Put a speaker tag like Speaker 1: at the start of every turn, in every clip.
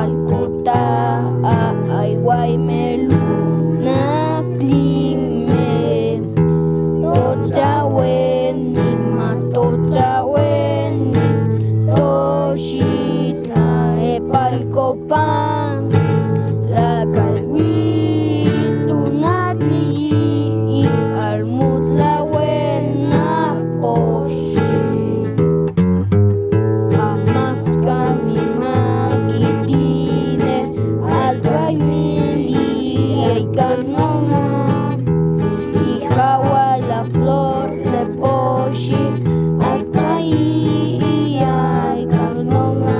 Speaker 1: palkota ay waymelu naklime tochaweni matochaweni toshitla palkopan la calwitu natli almutla buena poshi amafka mi makitine albaimili ay carnona hijawa la flor de poshi acai ay carnona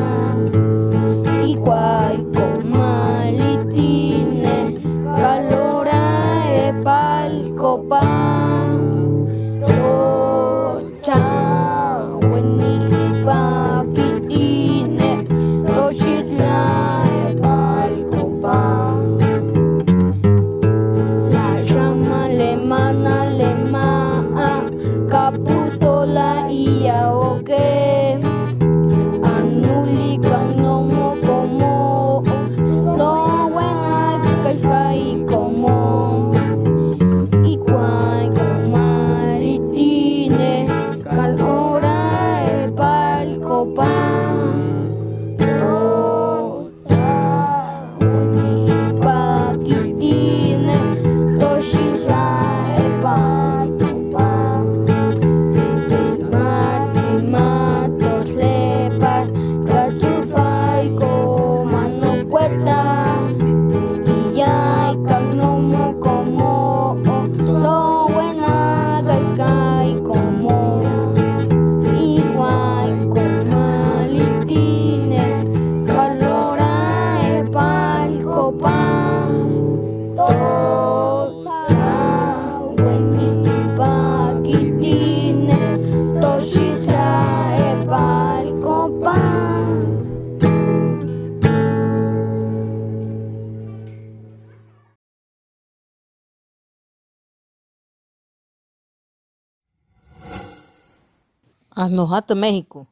Speaker 1: igual comalitine valora e palcopan tocha weni pakitine toshitla e palcopan la llama alemana caputola ia oke anuli kanomo como lo buena kai como igual maritine calora e palcopan pakitine toshisha e palcopan matos lepas kachufay ko manokweta iyay kagnomo como lo buena gaskay como igual comalitine valora e palcopan tocha weni pakitine toshisha e palcopan.
Speaker 2: Haznos hasta México.